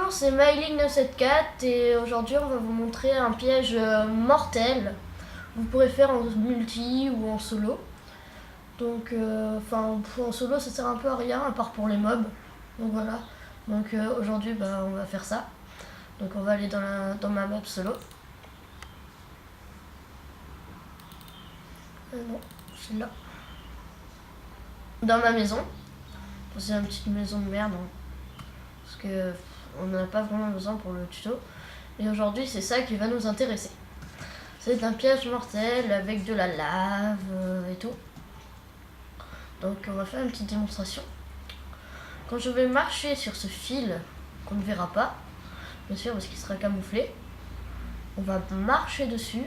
Bonjour, c'est Myling974 et aujourd'hui on va vous montrer un piège mortel. Vous pourrez faire en multi ou en solo. Donc, en solo ça sert un peu à rien à part pour les mobs. Donc voilà. Donc aujourd'hui on va faire ça. Donc on va aller dans ma map solo. Non, c'est là. Dans ma maison. C'est une petite maison de merde. Parce que on n'en a pas vraiment besoin pour le tuto. Et aujourd'hui c'est ça qui va nous intéresser. C'est un piège mortel avec de la lave et tout. Donc on va faire une petite démonstration. Quand je vais marcher sur ce fil, qu'on ne verra pas, bien sûr parce qu'il sera camouflé, on va marcher dessus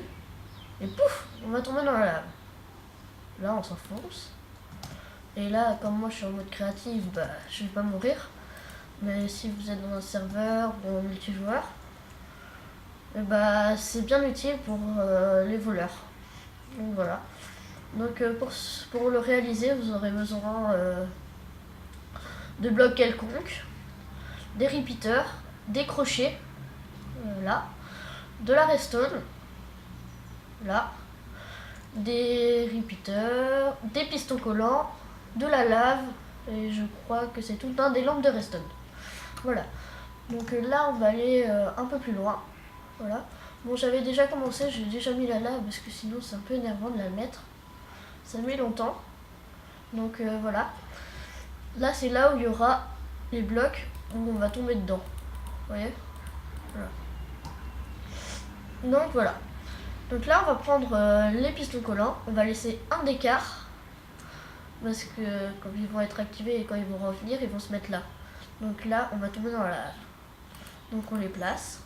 et pouf, on va tomber dans la lave. Là on s'enfonce. Et là, comme moi je suis en mode créatif, je vais pas mourir. Mais si vous êtes dans un serveur ou en multijoueur, c'est bien utile pour les voleurs. Donc voilà. Donc pour le réaliser, vous aurez besoin de blocs quelconques, des repeaters, des crochets, là, de la redstone, là, des repeaters, des pistons collants, de la lave, et je crois que c'est tout un des lampes de redstone. Voilà. Donc là, on va aller un peu plus loin. Voilà. Bon, j'avais déjà commencé, j'ai déjà mis la lave parce que sinon c'est un peu énervant de la mettre. Ça met longtemps. Donc voilà. Là, c'est là où il y aura les blocs où on va tomber dedans. Vous voyez ? Voilà. Donc voilà. Donc là, on va prendre les pistons collants. On va laisser un d'écart. Parce que quand ils vont être activés et quand ils vont revenir, ils vont se mettre là. Donc là, on va tomber dans la lave. Donc on les place.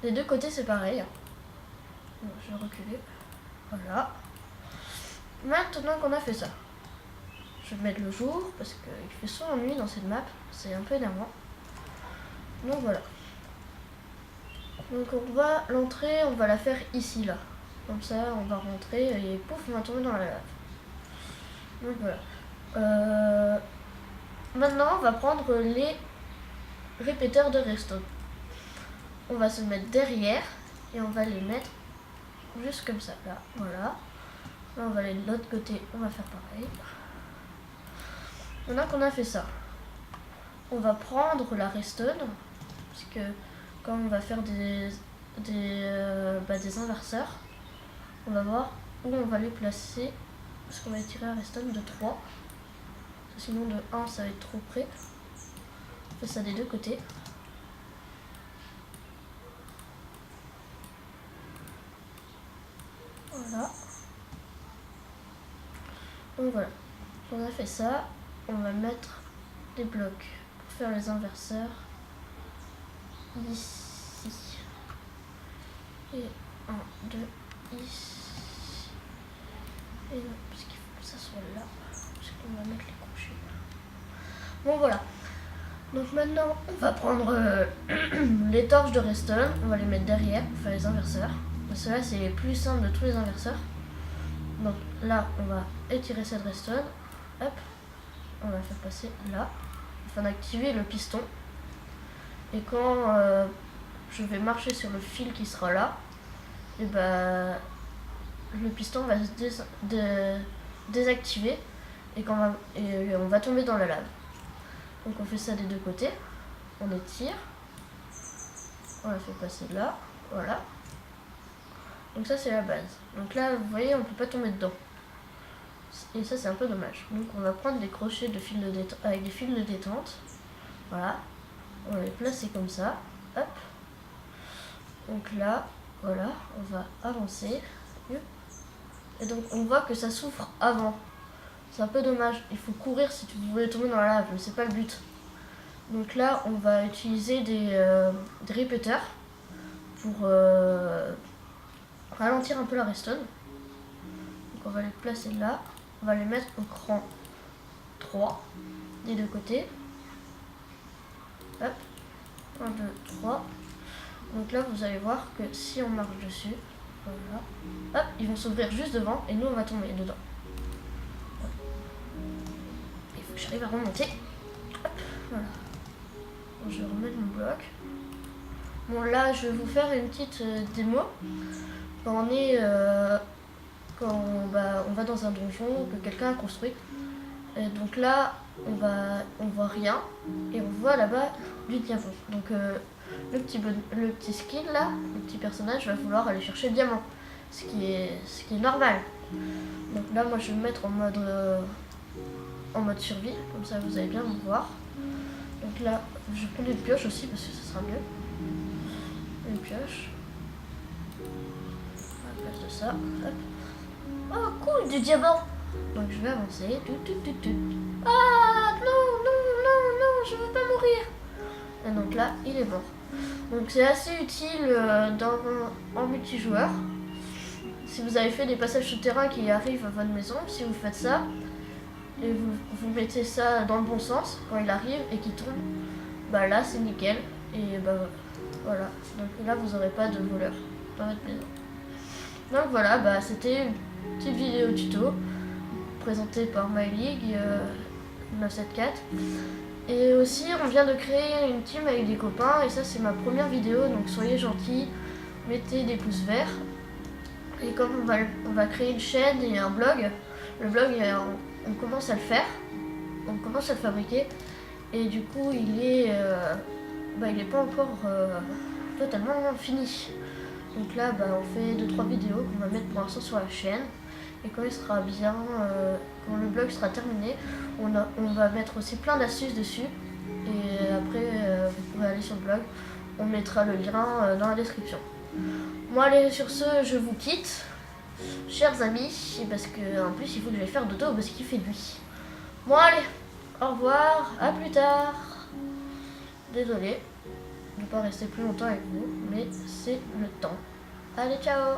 Des deux côtés, c'est pareil. Bon, je vais reculer. Voilà. Maintenant qu'on a fait ça, je vais mettre le jour parce qu'il fait souvent nuit dans cette map. C'est un peu énervant. Donc voilà. Donc l'entrée, on va la faire ici, là. Comme ça, on va rentrer et pouf, on va tomber dans la lave. Donc voilà. Maintenant, on va prendre les répéteurs de redstone. On va se mettre derrière et on va les mettre juste comme ça, là, voilà. Là, on va aller de l'autre côté, on va faire pareil. Maintenant qu'on a fait ça, on va prendre la redstone, parce que quand on va faire des inverseurs, on va voir où on va les placer, parce qu'on va étirer la redstone de 3. Sinon de 1 ça va être trop près. On fait ça des deux côtés. Voilà. Donc voilà. On a fait ça. On va mettre des blocs pour faire les inverseurs ici. Et 1, 2, ici. Et non, parce qu'il faut que ça soit là. Parce qu'on va mettre les crochets. Bon voilà. Donc maintenant on va prendre les torches de redstone, on va les mettre derrière pour faire les inverseurs. Parce que là c'est les plus simples de tous les inverseurs. Donc là on va étirer cette redstone, hop, on va la faire passer là, afin d'activer le piston. Et quand je vais marcher sur le fil qui sera là, et le piston va se désactiver et on va tomber dans la lave. Donc on fait ça des deux côtés, on étire, on la fait passer là, voilà. Donc ça c'est la base. Donc là vous voyez on peut pas tomber dedans. Et ça c'est un peu dommage. Donc on va prendre des crochets avec des fils de détente. Voilà. On va les placer comme ça. Hop. Donc là, voilà, on va avancer. Et donc on voit que ça souffre avant. C'est un peu dommage. Il faut courir si tu voulais tomber dans la lave, mais c'est pas le but. Donc là, on va utiliser des repeaters pour ralentir un peu la redstone. Donc on va les placer là. On va les mettre au cran 3 des deux côtés. Hop. 1, 2, 3. Donc là, vous allez voir que si on marche dessus, voilà. Hop, ils vont s'ouvrir juste devant et nous on va tomber dedans. Il faut que j'arrive à remonter. Hop, voilà. je vais remettre mon bloc. Bon là je vais vous faire une petite démo. Quand on est quand on va dans un donjon que quelqu'un a construit. Et donc là on voit rien et on voit là-bas du diamant. Donc le petit skin là, le petit personnage va vouloir aller chercher le diamant. Ce qui est normal. Donc là moi je vais me mettre en mode survie, comme ça vous allez bien me voir. Donc là je prends des pioches aussi parce que ça sera mieux. Une pioche. À la place de ça. Hop. Oh cool, du diamant. Donc je vais avancer. Ah non, non, non, non, je veux pas mourir. Et donc là, il est mort. Donc c'est assez utile en multijoueur. Si vous avez fait des passages souterrains qui arrivent à votre maison, si vous faites ça, et vous mettez ça dans le bon sens, quand il arrive et qu'il tombe, bah là c'est nickel. Et bah voilà. Donc là vous n'aurez pas de voleur dans votre maison. Donc voilà, bah c'était une petite vidéo tuto présentée par MyLeague 974. Et aussi on vient de créer une team avec des copains et ça c'est ma première vidéo, donc soyez gentils, mettez des pouces verts. Et comme on va créer une chaîne et un blog, le blog on commence à le faire, on commence à le fabriquer et du coup il est pas encore totalement fini. Donc là on fait 2-3 vidéos qu'on va mettre pour l'instant sur la chaîne et quand il sera bien, quand le blog sera terminé, on va mettre aussi plein d'astuces dessus et après vous pourrez aller sur le blog, on mettra le lien dans la description. Bon allez, sur ce je vous quitte chers amis parce que en plus il faut que j'aille faire dodo parce qu'il fait nuit. Bon allez, au revoir, à plus tard. Désolée de ne pas rester plus longtemps avec vous, mais c'est le temps. Allez, ciao!